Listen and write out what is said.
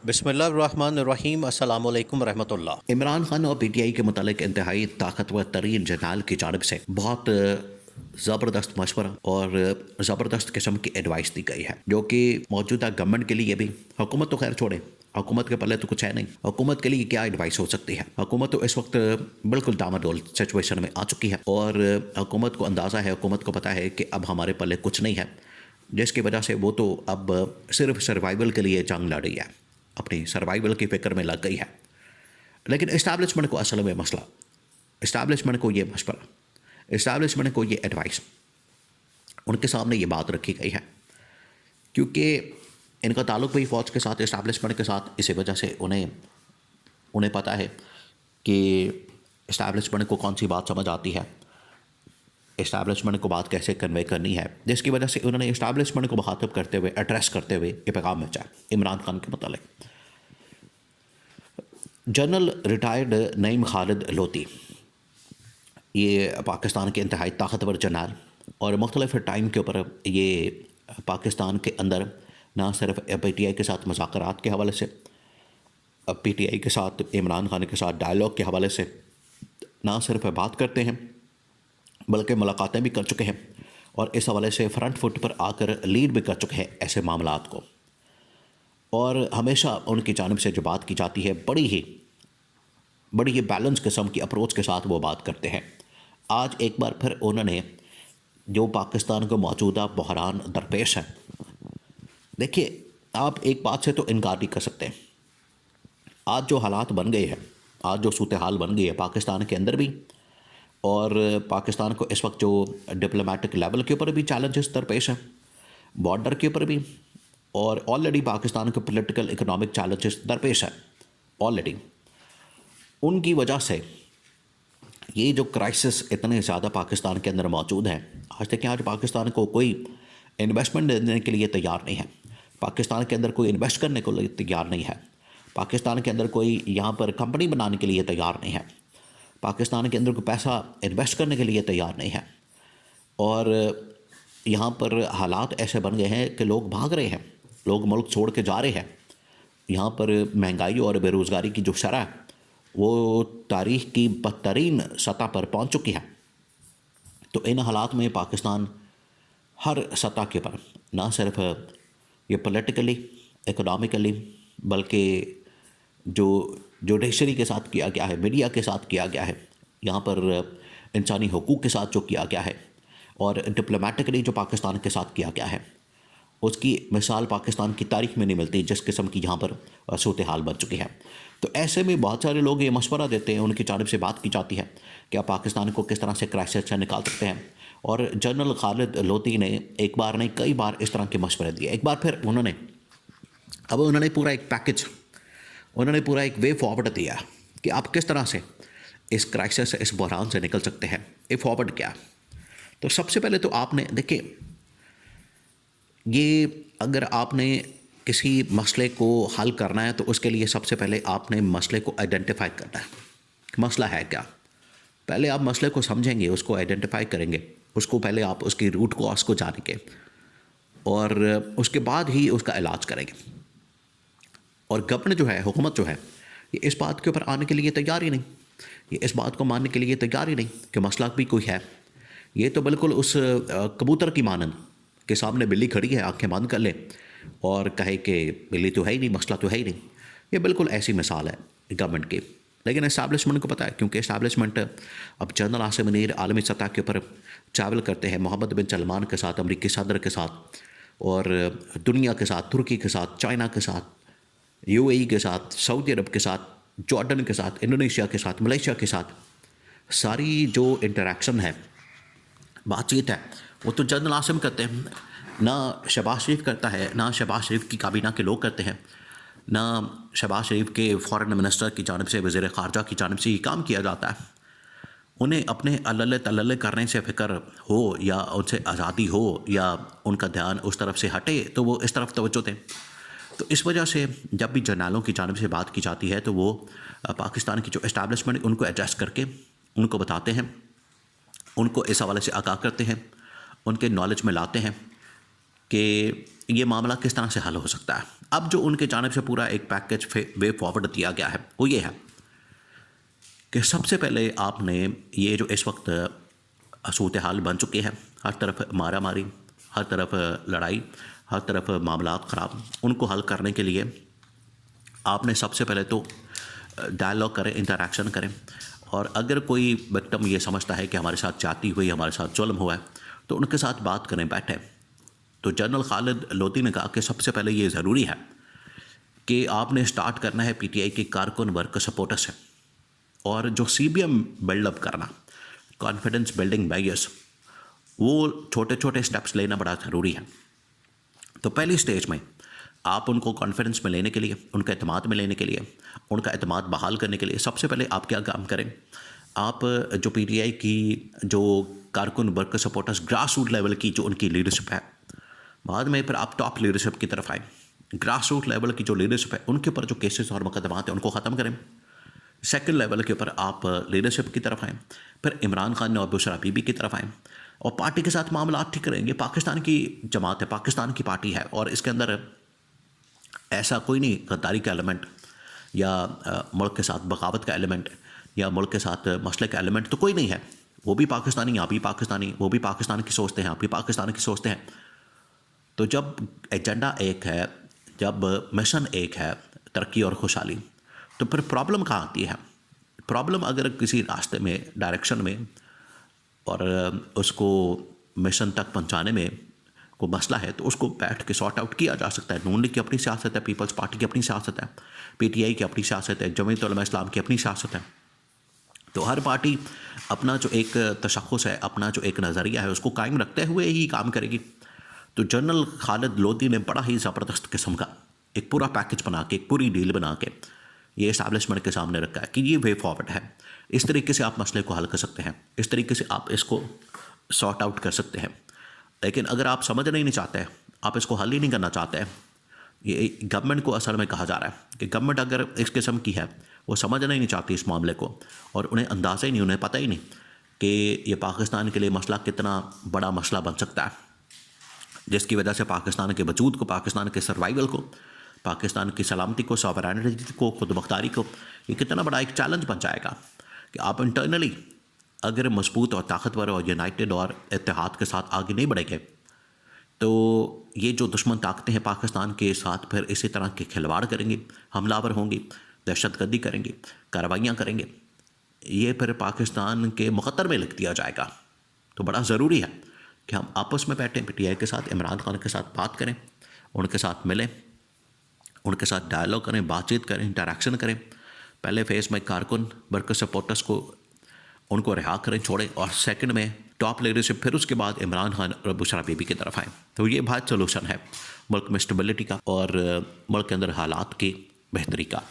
बिस्मिल्लाहिर्रहमानिर्रहीम अस्सलामु अलैकुम रहमतुल्लाह। इमरान खान और पीटीआई के मुतालिक इंतहाई ताकतवर तरीन जर्नल की जानिब से बहुत ज़बरदस्त मशवरा और ज़बरदस्त किस्म की एडवाइस दी गई है, जो कि मौजूदा गवर्नमेंट के लिए भी, हुकूमत तो खैर छोड़े, हुकूमत के पल्ले तो कुछ है नहीं, हुकूमत के लिए क्या एडवाइस हो सकती है। हुकूमत तो इस वक्त बिल्कुल डामाडोल सिचुएशन में आ चुकी है और हुकूमत को अंदाज़ा है, हुकूमत को पता है कि अब हमारे पल्ले कुछ नहीं है, जिसकी वजह से वो तो अब सिर्फ सर्वाइवल के लिए जंग लड़ रही है, अपनी सर्वाइवल की फ़िक्र में लग गई है। लेकिन इस्टेब्लिशमेंट को असल में मसला, इस्टेब्लिशमेंट को ये मशवरा, इस्टेब्लिशमेंट को ये एडवाइस उनके सामने ये बात रखी गई है, क्योंकि इनका ताल्लुक भी फ़ौज के साथ, इस्टेब्लिशमेंट के साथ, इसी वजह से उन्हें पता है कि इस्टेब्लिशमेंट को कौन सी बात समझ आती है, इस्टेब्लिशमेंट को बात कैसे कन्वे करनी है, जिसकी वजह से उन्होंने इस्टेब्लिशमेंट को मुखातब करते हुए, एड्रेस करते हुए ये पैगाम भेजा इमरान खान के मुतालिक। जनरल रिटायर्ड नईम खालिद लोधी, ये पाकिस्तान के इंतहाई ताकतवर जनरल और मुख्तलिफ टाइम के ऊपर ये पाकिस्तान के अंदर ना सिर्फ पीटीआई के साथ मुज़ाकरात के हवाले से, पीटीआई के साथ, इमरान खान के साथ डायलॉग के हवाले से ना सिर्फ बात करते हैं बल्कि मुलाकातें भी कर चुके हैं और इस हवाले से फ्रंट फुट पर आकर लीड भी कर चुके हैं ऐसे मामलात को। और हमेशा उनकी जानिब से जो बात की जाती है बड़ी ही बैलेंस किस्म की अप्रोच के साथ वो बात करते हैं। आज एक बार फिर उन्होंने जो पाकिस्तान को मौजूदा बहरान दरपेश है, देखिए आप एक बात से तो इनकार नहीं कर सकते, आज जो हालात बन गए हैं, आज जो सूरत हाल बन गई है पाकिस्तान के अंदर भी, और पाकिस्तान को इस वक्त जो डिप्लोमेटिक लेवल के ऊपर भी चैलेंजेस दरपेश हैं, बॉर्डर के ऊपर भी, और ऑलरेडी पाकिस्तान के पॉलिटिकल इकोनॉमिक चैलेंजेस दरपेश है ऑलरेडी, उनकी वजह से ये जो क्राइसिस इतने ज़्यादा पाकिस्तान के अंदर मौजूद है, आज तक आज पाकिस्तान को कोई इन्वेस्टमेंट देने के लिए तैयार नहीं है, पाकिस्तान के अंदर कोई इन्वेस्ट करने को तैयार नहीं है, पाकिस्तान के अंदर कोई यहाँ पर कंपनी बनाने के लिए तैयार नहीं है, पाकिस्तान के अंदर कोई पैसा इन्वेस्ट करने के लिए तैयार नहीं है। और यहाँ पर हालात ऐसे बन गए हैं कि लोग भाग रहे हैं, लोग मुल्क छोड़ के जा रहे हैं। यहाँ पर महंगाई और बेरोज़गारी की जो शरह है वो तारीख़ की बदतरीन सतह पर पहुँच चुकी है। तो इन हालात में पाकिस्तान हर सतह के पर, ना सिर्फ ये पॉलिटिकली, इकोनॉमिकली, बल्कि जो जुडिशरी के साथ किया गया है, मीडिया के साथ किया गया है, यहाँ पर इंसानी हकूक़ के साथ जो किया गया है, और डिप्लोमेटिकली जो पाकिस्तान के साथ किया गया है, उसकी मिसाल पाकिस्तान की तारीख़ में नहीं मिलती जिस किस्म की यहाँ पर सूरत हाल बन चुकी है। तो ऐसे में बहुत सारे लोग ये मशवरा देते हैं, उनकी जानिब से बात की जाती है कि आप पाकिस्तान को किस तरह से क्राइसिस से निकाल सकते हैं। और जनरल खालिद लोधी ने एक बार नहीं कई बार इस तरह के मशवरे दिए। एक बार फिर उन्होंने पूरा एक पैकेज, उन्होंने पूरा एक वे फॉरवर्ड दिया कि आप किस तरह से इस क्राइसिस से, इस बहरान से निकल सकते हैं। ये फॉरवर्ड क्या? तो सबसे पहले तो आपने देखिए, ये अगर आपने किसी मसले को हल करना है तो उसके लिए सबसे पहले आपने मसले को आइडेंटिफाई करना है। मसला है क्या? पहले आप मसले को समझेंगे, उसको आइडेंटिफाई करेंगे, उसको पहले आप उसकी रूट कॉज को जानेंगे और उसके बाद ही उसका इलाज करेंगे। और गवर्नमेंट जो है, हुकूमत जो है, ये इस बात के ऊपर आने के लिए तैयार ही नहीं, ये इस बात को मानने के लिए तैयार ही नहीं कि मसला भी कोई है। ये तो बिल्कुल उस कबूतर की मानन के सामने बिल्ली खड़ी है, आंखें बंद कर ले और कहे कि बिल्ली तो है ही नहीं, मसला तो है ही नहीं। ये बिल्कुल ऐसी मिसाल है गवर्नमेंट की। लेकिन इस्टेब्लिशमेंट को पता है, क्योंकि इस्टेब्लिशमेंट अब जनरल आसिम मुनीर आलमी सतह के ऊपर ट्रैवल करते हैं मोहम्मद बिन सलमान के साथ, अमरीकी सदर के साथ, और दुनिया के साथ, तुर्की के साथ, चाइना के साथ, यूएई के साथ, सऊदी अरब के साथ, जॉर्डन के साथ, इंडोनेशिया के साथ, मलेशिया के साथ, सारी जो इंटरेक्शन है, बातचीत है, वो तो जनरल आसिम करते हैं, ना शहबाज शरीफ करता है, ना शहबाज शरीफ की काबीना के लोग करते हैं, ना शहबाज शरीफ के फॉरेन मिनिस्टर की जानिब से, वज़ीर ख़ारजा की जानिब से ये काम किया जाता है। उन्हें अपने अल्लल्ले तल्लल्ले करने से फ़िक्र हो या उनसे आज़ादी हो या उनका ध्यान उस तरफ से हटे तो वो इस तरफ तवज्जो दें। तो इस वजह से जब भी जर्नलों की जानिब से बात की जाती है तो वो पाकिस्तान की जो इस्टेब्लिशमेंट, उनको एड्रेस करके उनको बताते हैं, उनको इस हवाले से आगाह करते हैं, उनके नॉलेज में लाते हैं कि ये मामला किस तरह से हल हो सकता है। अब जो उनके जानिब से पूरा एक पैकेज वे फॉरवर्ड दिया गया है वो ये है कि सबसे पहले आपने ये जो इस वक्त सूरत हाल बन चुकी है, हर तरफ मारा मारी, हर तरफ लड़ाई, हर तरफ मामलात ख़राब, उनको हल करने के लिए आपने सबसे पहले तो डायलॉग करें, इंटरेक्शन करें। और अगर कोई विक्टिम ये समझता है कि हमारे साथ जाती हुई, हमारे साथ जुल्म हुआ है, तो उनके साथ बात करें, बैठें। तो जनरल खालिद लोधी ने कहा कि सबसे पहले ये ज़रूरी है कि आपने स्टार्ट करना है पीटीआई के कारकुन वर्ग सपोर्टर से, और जो सीबीएम बिल्डअप करना, कॉन्फिडेंस बिल्डिंग मेजर्स, वो छोटे छोटे स्टेप्स लेना बड़ा ज़रूरी है। तो पहली स्टेज में आप उनको कॉन्फिडेंस में लेने के लिए, उनका एतमाद में लेने के लिए, उनका एतमाद बहाल करने के लिए सबसे पहले आप क्या काम करें, आप जो पीटीआई की जो कारकुन worker supporters grass root level की जो उनकी लीडरशिप है, बाद में फिर आप टॉप लीडरशिप की तरफ आएँ। ग्रास रूट लेवल की जो लीडरशिप है उनके ऊपर जो केसेस और मुकदमात हैं उनको ख़त्म करें। सेकंड लेवल के ऊपर आप लीडरशिप की तरफ आएँ, फिर इमरान खान और बुशरा बीबी की तरफ आएँ और पार्टी के साथ मामला ठीक करेंगे। पाकिस्तान की जमात है, पाकिस्तान की पार्टी है, और इसके अंदर ऐसा कोई नहीं गद्दारी का एलिमेंट या मुल्क के साथ बगावत का एलिमेंट या मुल्क के साथ मसले का एलिमेंट तो कोई नहीं है। वो भी पाकिस्तानी, आप भी पाकिस्तानी, वो भी पाकिस्तान की सोचते हैं, आप भी पाकिस्तान की सोचते हैं। तो जब एजेंडा एक है, जब मिशन एक है, तरक्की और खुशहाली, तो फिर प्रॉब्लम कहाँ आती है। प्रॉब्लम अगर किसी रास्ते में, डायरेक्शन में और उसको मिशन तक पहुंचाने में कोई मसला है तो उसको बैठ के सॉर्ट आउट किया जा सकता है। नून लीग की अपनी सियासत है, पीपल्स पार्टी की अपनी सियासत है, पीटीआई की अपनी सियासत है, जमीयत उलमा इस्लाम की अपनी सियासत है। तो हर पार्टी अपना जो एक तशख़्ख़ुस है, अपना जो एक नज़रिया है, उसको कायम रखते हुए ही काम करेगी। तो जनरल खालिद लोधी ने बड़ा ही ज़बरदस्त किस्म का एक पूरा पैकेज बना के, एक पूरी डील बना के ये इस्टेब्लिशमेंट के सामने रखा है कि ये वे फॉरवर्ड है, इस तरीके से आप मसले को हल कर सकते हैं, इस तरीके से आप इसको सॉर्ट आउट कर सकते हैं। लेकिन अगर आप समझना ही नहीं चाहते हैं, आप इसको हल ही नहीं करना चाहते हैं, ये गवर्नमेंट को असल में कहा जा रहा है कि गवर्नमेंट अगर इस किस्म की है, वो समझना ही नहीं चाहती इस मामले को, और उन्हें अंदाज़ा ही नहीं, उन्हें पता ही नहीं कि ये पाकिस्तान के लिए मसला कितना बड़ा मसला बन सकता है, जिसकी वजह से पाकिस्तान के वजूद को, पाकिस्तान के सर्वाइवल को, पाकिस्तान की सलामती को, सॉवरेनिटी को, खुदमुख्तारी को, ये कितना बड़ा एक चैलेंज बन जाएगा कि आप इंटरनली अगर मजबूत और ताकतवर और यूनाइटेड और इत्तेहाद के साथ आगे नहीं बढ़ेंगे तो ये जो दुश्मन ताकतें हैं पाकिस्तान के साथ फिर इसी तरह के खिलवाड़ करेंगी, हमलावर होंगी, दहशतगर्दी करेंगी, कार्रवाइयाँ करेंगे। ये फिर पाकिस्तान के मुखत्तर में लिख दिया जाएगा। तो बड़ा ज़रूरी है कि हम आपस में बैठें, पीटीआई के साथ, इमरान खान के साथ बात करें, उनके साथ मिलें, उनके साथ डायलॉग करें, बातचीत करें, इंटरेक्शन करें। पहले फेज़ में कारकुन वर्कर सपोर्टर्स को उनको रिहा करें, छोड़ें, और सेकंड में टॉप लीडरशिप, फिर उसके बाद इमरान खान और बुशरा बीबी की तरफ आएँ। तो ये बहुत सोल्यूशन है मुल्क में स्टेबिलिटी का और मुल्क के अंदर हालात की बेहतरी का।